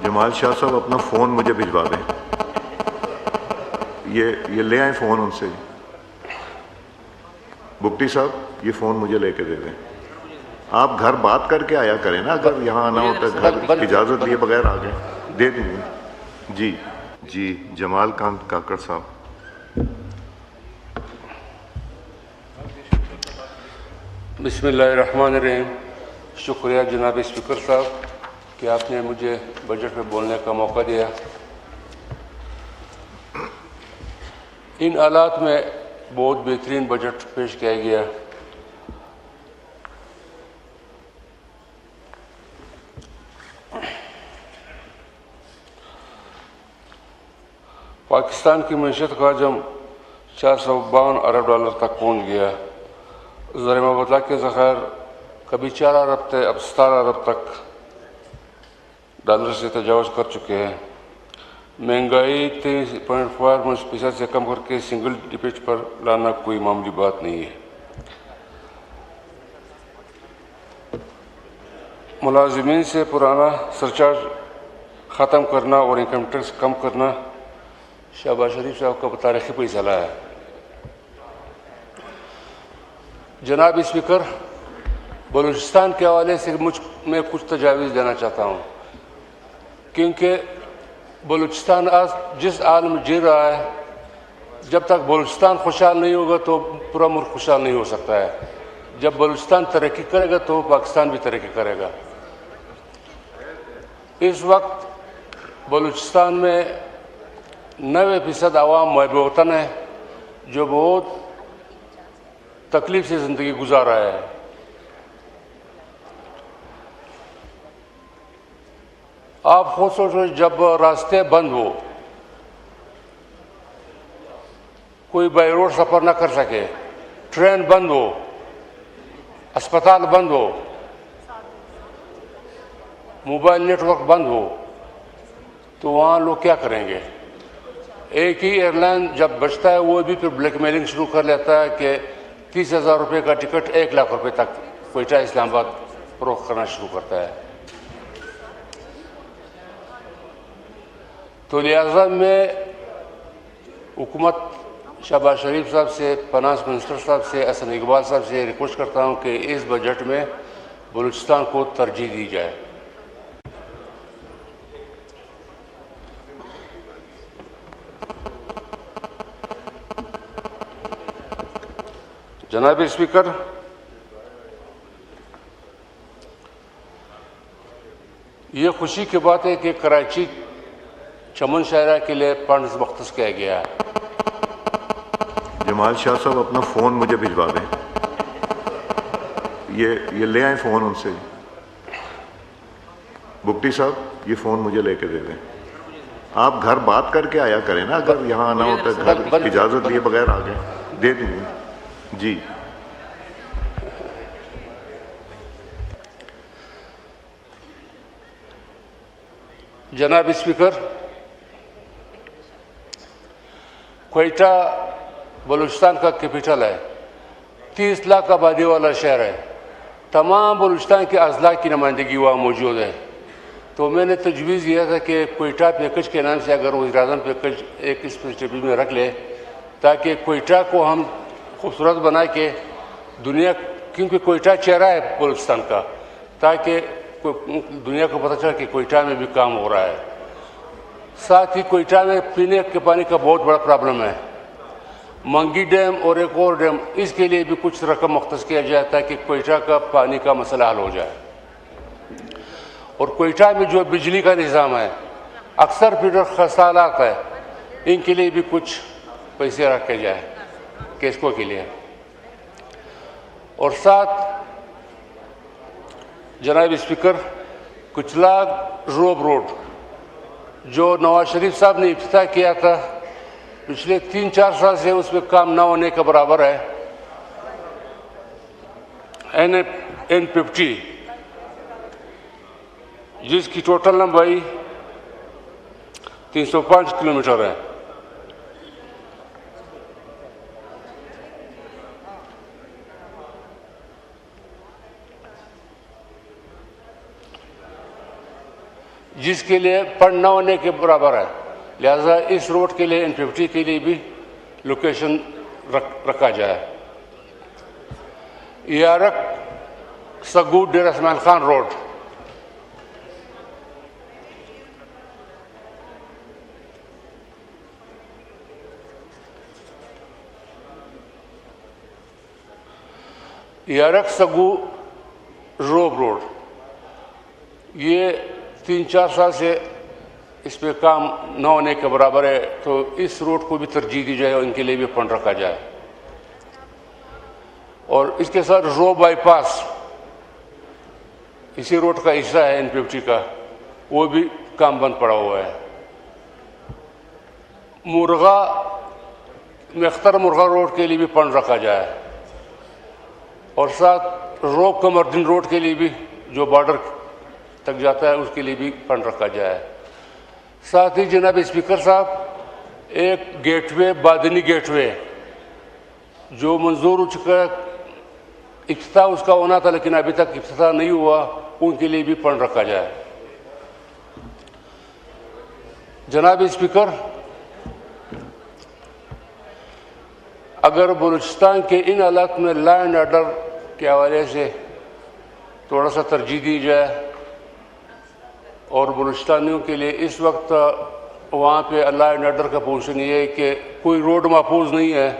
جمال شاہ صاحب اپنا فون مجھے بھجوا دیں. یہ لے آئیں فون ان سے. بگٹی صاحب یہ فون مجھے لے کے دے دیں. آپ گھر بات کر کے آیا کریں نا, اگر یہاں آنا ہوتا ہے گھر اجازت لیے بغیر آ گئے. دے دیں گے. جی جمال کانت کاکڑ صاحب. بسم اللہ الرحمن الرحیم. شکریہ جناب اسپیکر صاحب کہ آپ نے مجھے بجٹ میں بولنے کا موقع دیا. ان حالات میں بہت بہترین بجٹ پیش کیا گیا. پاکستان کی معیشت کا حجم 452 ارب ڈالر تک پہنچ گیا. زر مبادلہ کے ذخائر کبھی 4 ارب تھے, اب 17 ارب تک ڈالر سے تجاوز کر چکے ہیں. مہنگائی 3.5% سے کم کر کے سنگل ڈجٹ پر لانا کوئی معمولی بات نہیں ہے. ملازمین سے پرانا سرچارج ختم کرنا اور انکم ٹیکس کم کرنا شہباز شریف صاحب کا تاریخی فیصلہ ہے. جناب اسپیکر, بلوچستان کے حوالے سے میں کچھ تجاویز دینا چاہتا ہوں, کیونکہ بلوچستان آج جس حال میں جی رہا ہے, جب تک بلوچستان خوشحال نہیں ہوگا تو پورا ملک خوشحال نہیں ہو سکتا ہے. جب بلوچستان ترقی کرے گا تو پاکستان بھی ترقی کرے گا. اس وقت بلوچستان میں 90% عوام محب وطن ہے جو بہت تکلیف سے زندگی گزار رہا ہے. آپ خود سوچو, جب راستے بند ہو, کوئی بائی روڈ سفر نہ کر سکے, ٹرین بند ہو, اسپتال بند ہو, موبائل نیٹ ورک بند ہو, تو وہاں لوگ کیا کریں گے؟ ایک ہی ایئر لائن جب بچتا ہے وہ بھی پھر بلیک میلنگ شروع کر لیتا ہے کہ 30,000 روپے کا ٹکٹ 1 لاکھ روپے تک کوئٹہ اسلام آباد فروخت کرنا شروع کرتا ہے. تو لہٰذا میں حکومت شہباز شریف صاحب سے, فائنانس منسٹر صاحب سے, حسن اقبال صاحب سے ریکویسٹ کرتا ہوں کہ اس بجٹ میں بلوچستان کو ترجیح دی جائے. جناب اسپیکر, یہ خوشی کی بات ہے کہ کراچی چمن شاہراہ کے لیے فنڈز مختص کیا گیا ہے. جمال شاہ صاحب اپنا فون مجھے بھجوا دیں. یہ لے آئیں فون ان سے. بگٹی صاحب یہ فون مجھے لے کے دے دیں. آپ گھر بات کر کے آیا کریں نا, اگر یہاں آنا ہوتا ہے گھر اجازت لیے بغیر آ گئے. دے دیں گے. جی جناب اسپیکر, کوئٹہ بلوچستان کا کیپٹل ہے, 30 لاکھ آبادی والا شہر ہے. تمام بلوچستان کے اضلاع کی نمائندگی وہاں موجود ہے. تو میں نے تجویز دیا تھا کہ کوئٹہ پیکج کے نام سے اگر وزیر اعظم پیکج ایک اسپیشل میں رکھ لے, تاکہ کوئٹہ کو ہم خوبصورت بنا کے دنیا, کیونکہ کوئٹہ چہرہ ہے بلوچستان کا, تاکہ دنیا کو پتہ چلا کہ کوئٹہ میں بھی کام ہو رہا ہے. ساتھ ہی کوئٹہ میں پینے کے پانی کا بہت بڑا پرابلم ہے. منگی ڈیم اور ایک اور ڈیم, اس کے لیے بھی کچھ رقم مختص کیا جائے تاکہ کوئٹہ کا پانی کا مسئلہ حل ہو جائے. اور کوئٹہ میں جو بجلی کا نظام ہے, اکثر فیڈر خسالات ہے, ان کے لیے بھی کچھ پیسے رکھے جائے کیسکو کے لیے. اور ساتھ جناب اسپیکر, کچلا روب روڈ جو نواز شریف صاحب نے افتتاح کیا تھا, پچھلے 3-4 سال سے اس میں کام نہ ہونے کے برابر ہے. N50 جس کی ٹوٹل لمبائی 305 کلومیٹر ہے. جس کے لیے فنڈ نہ ہونے کے برابر ہے. لہذا اس روڈ کے لیے N50 کے لیے بھی لوکیشن رکھا جائے. York سگو Dera Ismail Khan road, York سگو روب روڈ, یہ 3-4 سال سے اس پہ کام نہ ہونے کے برابر ہے, تو اس روڈ کو بھی ترجیح دی جائے اور ان کے لیے بھی فنڈ رکھا جائے. اور اس کے ساتھ رو بائی پاس اسی روڈ کا حصہ ہے N50 کا, وہ بھی کام بند پڑا ہوا ہے. مختر مرغا روڈ کے لیے بھی فنڈ رکھا جائے, اور ساتھ روب کمردن روڈ کے لیے بھی جو بارڈر تک جاتا ہے اس کے لیے بھی فنڈ رکھا جائے. ساتھ ہی جناب اسپیکر صاحب, ایک گیٹ وے بادنی گیٹ وے جو منظور ہو چکا ہے, افتتاح اس کا ہونا تھا لیکن ابھی تک افتتاح نہیں ہوا, ان کے لیے بھی فنڈ رکھا جائے. جناب اسپیکر, اگر بلوچستان کے ان حالات میں لا اینڈ آرڈر کے حوالے سے تھوڑا سا ترجیح دی جائے, اور بلوچستانیوں کے لیے اس وقت وہاں پہ لا اینڈ آرڈر کا پوزیشن یہ ہے کہ کوئی روڈ محفوظ نہیں ہے.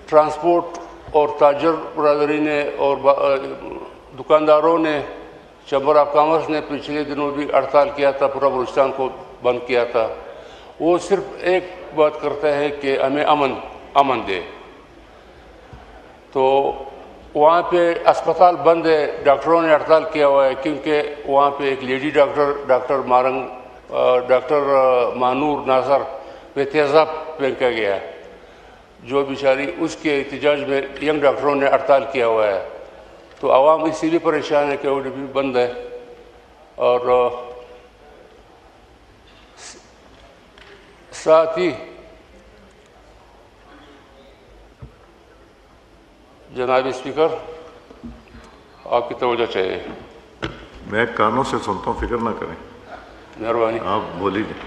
ٹرانسپورٹ اور تاجر برادری نے اور دکانداروں نے, چیمبر آف کامرس نے پچھلے دنوں بھی ہڑتال کیا تھا, پورا بلوچستان کو بند کیا تھا. وہ صرف ایک بات کرتا ہے کہ ہمیں امن دے. تو وہاں پہ اسپتال بند ہے, ڈاکٹروں نے ہڑتال کیا ہوا ہے کیونکہ وہاں پہ ایک لیڈی ڈاکٹر مانور ناصر پہ تیزاب پھینکا گیا ہے, جو بیچاری اس کے احتجاج میں ینگ ڈاکٹروں نے ہڑتال کیا ہوا ہے. تو عوام اس سے بھی پریشان ہے کہ وہ بھی بند ہے. اور ساتھ ہی جناب اسپیکر, آپ کی توجہ چاہیے. میں کانوں سے سنتا ہوں, فکر نہ کریں. مہربانی, آپ بولی جائیں.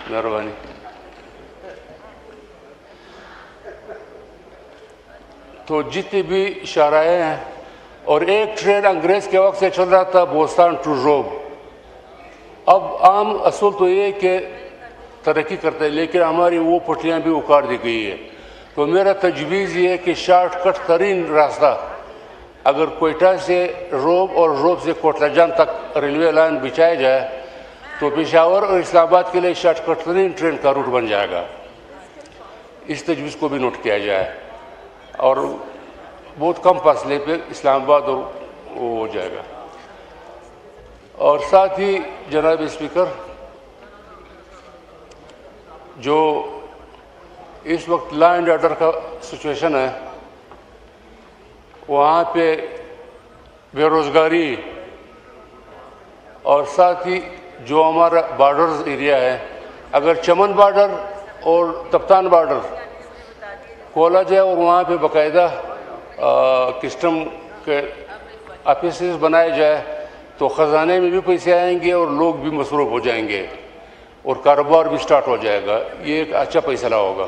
مہربانی. تو جتنی بھی شاہراہیں ہیں, اور ایک ٹرین انگریز کے وقت سے چل رہا تھا بوستان ٹو روب. اب عام اصول تو یہ ہے کہ ترقی کرتے ہیں, لیکن ہماری وہ پٹریاں بھی اکاڑ دی گئی ہے. تو میرا تجویز یہ ہے کہ شارٹ کٹ ترین راستہ اگر کوئٹہ سے روب اور روب سے کوٹلہ جان تک ریلوے لائن بچھایا جائے تو پشاور اور اسلام آباد کے لیے شارٹ کٹ ترین ٹرین کا روٹ بن جائے گا. اس تجویز کو بھی نوٹ کیا جائے, اور بہت کم فاصلے پہ اسلام آباد اور وہ ہو جائے گا. اور ساتھ ہی جناب اسپیکر, جو اس وقت لا اینڈ آرڈر کا سچویشن ہے, وہاں پہ بے روزگاری, اور ساتھ ہی جو ہمارا بارڈرز ایریا ہے, اگر چمن بارڈر اور تپتان بارڈر کھولا جائے اور وہاں پہ باقاعدہ کسٹم کے آفیسز بنائے جائے تو خزانے میں بھی پیسے آئیں گے اور لوگ بھی مصروف ہو جائیں گے اور کاروبار بھی سٹارٹ ہو جائے گا. یہ ایک اچھا فیصلہ ہوگا.